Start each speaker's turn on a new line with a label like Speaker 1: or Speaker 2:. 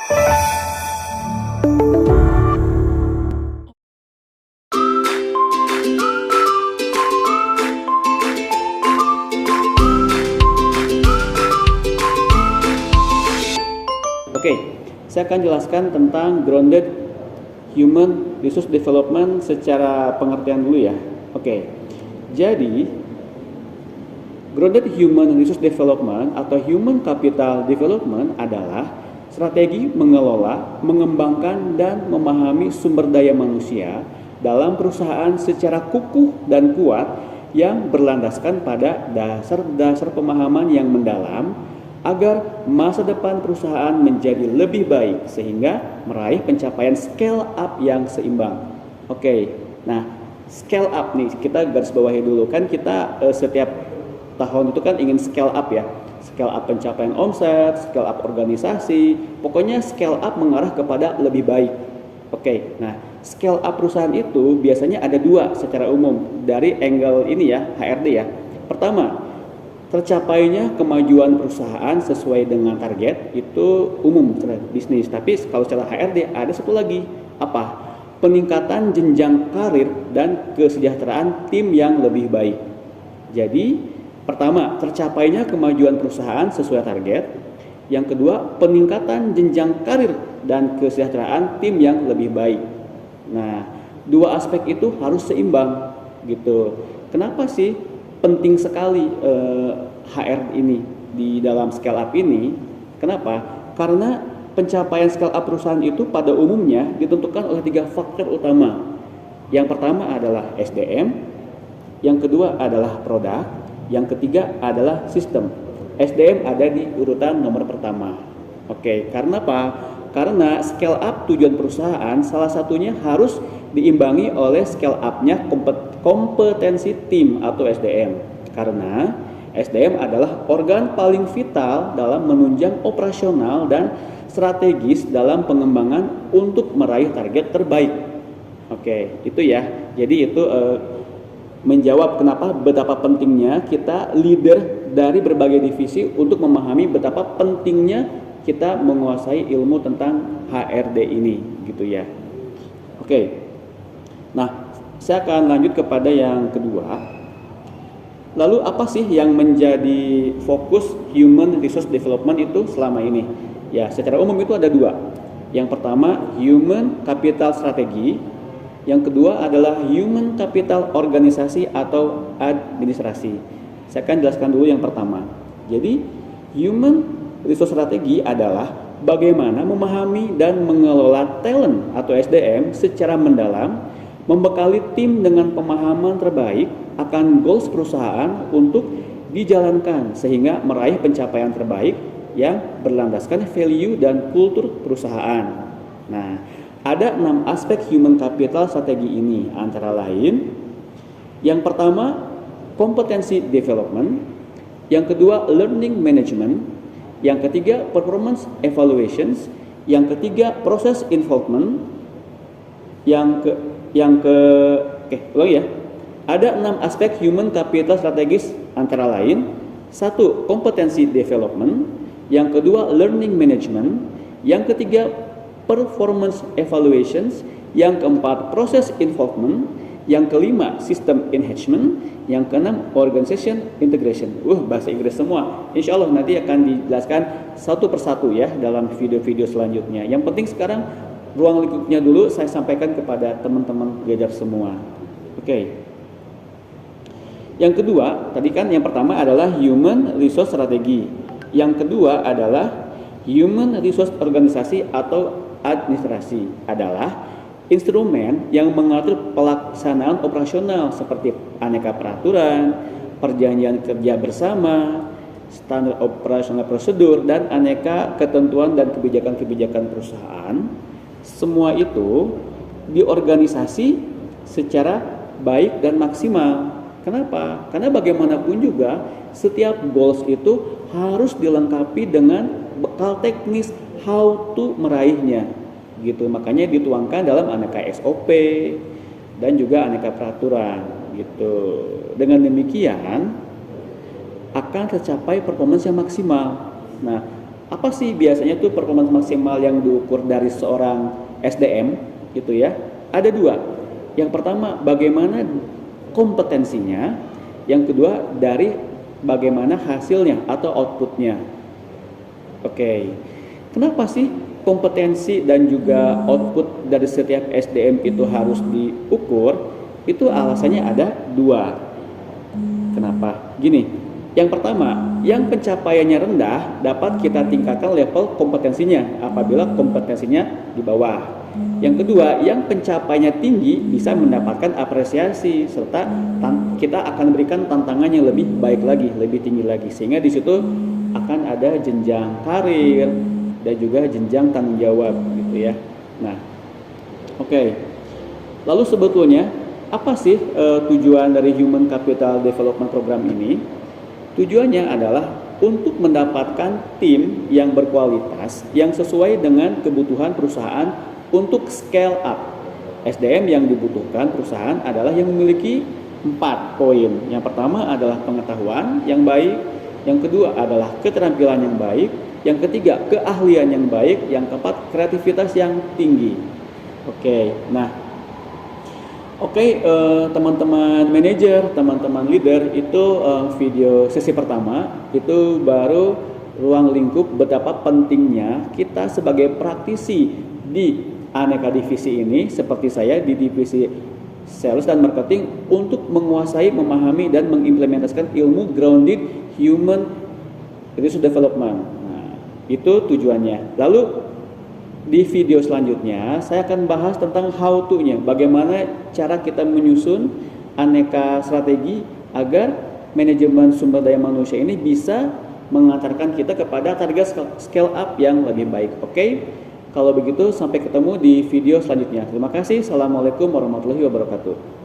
Speaker 1: Oke, saya akan jelaskan tentang grounded human resource development secara pengertian dulu ya. Oke, jadi grounded human resource development atau human capital development adalah strategi mengelola, mengembangkan, dan memahami sumber daya manusia dalam perusahaan secara kukuh dan kuat yang berlandaskan pada dasar-dasar pemahaman yang mendalam agar masa depan perusahaan menjadi lebih baik sehingga meraih pencapaian scale up yang seimbang. Oke, nah scale up nih kita garis bawahi dulu, kan kita setiap tahun itu kan ingin scale up ya, scale up pencapaian omset, scale up organisasi, pokoknya scale up mengarah kepada lebih baik. Oke, nah scale up perusahaan itu biasanya ada dua secara umum dari angle ini ya, HRD ya. Pertama, tercapainya kemajuan perusahaan sesuai dengan target itu umum secara bisnis. Tapi kalau secara HRD ada satu lagi, apa? Peningkatan jenjang karir dan kesejahteraan tim yang lebih baik. Jadi pertama, tercapainya kemajuan perusahaan sesuai target. Yang kedua, peningkatan jenjang karir dan kesejahteraan tim yang lebih baik. Nah, dua aspek itu harus seimbang gitu. Kenapa sih penting sekali HR ini di dalam scale up ini? Kenapa? Karena pencapaian scale up perusahaan itu pada umumnya ditentukan oleh tiga faktor utama. Yang pertama adalah SDM, yang kedua adalah produk, yang ketiga adalah sistem. SDM ada di urutan nomor pertama. Oke, karena apa? Karena scale up tujuan perusahaan salah satunya harus diimbangi oleh scale up-nya kompetensi tim atau SDM. Karena SDM adalah organ paling vital dalam menunjang operasional dan strategis dalam pengembangan untuk meraih target terbaik. Oke, itu ya. Jadi itu menjawab kenapa betapa pentingnya kita leader dari berbagai divisi untuk memahami betapa pentingnya kita menguasai ilmu tentang HRD ini gitu ya. Oke. Nah, saya akan lanjut kepada yang kedua. Lalu apa sih yang menjadi fokus human resource development itu selama ini? Ya, secara umum itu ada dua. Yang pertama, human capital strategi. Yang kedua adalah human capital organisasi atau administrasi. Saya akan jelaskan dulu yang pertama. Jadi, human resource strategi adalah bagaimana memahami dan mengelola talent atau SDM secara mendalam, membekali tim dengan pemahaman terbaik akan goals perusahaan untuk dijalankan sehingga meraih pencapaian terbaik yang berlandaskan value dan kultur perusahaan. Nah, ada 6 aspek human capital strategi ini, antara lain yang pertama kompetensi development, yang kedua learning management, yang ketiga performance evaluations, yang ketiga proses involvement, ada 6 aspek human capital strategis antara lain: 1. Kompetensi development, yang kedua learning management, yang ketiga performance evaluations, yang keempat proses involvement, yang kelima system enhancement, yang keenam organization integration. Bahasa Inggris semua. Insya Allah nanti akan dijelaskan satu persatu ya dalam video-video selanjutnya. Yang penting sekarang ruang lingkupnya dulu saya sampaikan kepada teman-teman belajar semua. Oke. Yang kedua, tadi kan yang pertama adalah human resource strategi. Yang kedua adalah human resource organisasi atau administrasi, adalah instrumen yang mengatur pelaksanaan operasional seperti aneka peraturan, perjanjian kerja bersama, standar operasional prosedur, dan aneka ketentuan dan kebijakan-kebijakan perusahaan. Semua itu diorganisasi secara baik dan maksimal. Kenapa? Karena bagaimanapun juga setiap goals itu harus dilengkapi dengan bekal teknis how to meraihnya gitu. Makanya dituangkan dalam aneka SOP dan juga aneka peraturan gitu. Dengan demikian akan tercapai performance yang maksimal. Nah, Apa sih biasanya tuh performance maksimal yang diukur dari seorang SDM gitu ya? Ada dua. Yang pertama bagaimana kompetensinya, yang kedua dari bagaimana hasilnya atau outputnya. Oke, kenapa sih kompetensi dan juga output dari setiap SDM itu harus diukur? Itu alasannya ada dua. Kenapa? Gini, yang pertama, yang pencapaiannya rendah dapat kita tingkatkan level kompetensinya apabila kompetensinya di bawah. Yang kedua, yang pencapaiannya tinggi bisa mendapatkan apresiasi serta kita akan berikan tantangan yang lebih baik lagi, lebih tinggi lagi, sehingga di situ akan ada jenjang karir dan juga jenjang tanggung jawab gitu ya. Nah, oke. Lalu sebetulnya apa sih tujuan dari Human Capital Development Program ini? Tujuannya adalah untuk mendapatkan tim yang berkualitas yang sesuai dengan kebutuhan perusahaan untuk scale up. SDM yang dibutuhkan perusahaan adalah yang memiliki 4 poin. Yang pertama adalah pengetahuan yang baik, yang kedua adalah keterampilan yang baik, yang ketiga keahlian yang baik, yang keempat kreativitas yang tinggi. Oke, teman-teman manajer, teman-teman leader, itu video sesi pertama itu baru ruang lingkup betapa pentingnya kita sebagai praktisi di aneka divisi ini, seperti saya di divisi sales dan marketing, untuk menguasai, memahami dan mengimplementasikan ilmu grounded human resource development. Nah, itu tujuannya. Lalu di video selanjutnya saya akan bahas tentang how to-nya, bagaimana cara kita menyusun aneka strategi agar manajemen sumber daya manusia ini bisa mengantarkan kita kepada target scale up yang lebih baik. Oke? Kalau begitu sampai ketemu di video selanjutnya. Terima kasih. Assalamualaikum warahmatullahi wabarakatuh.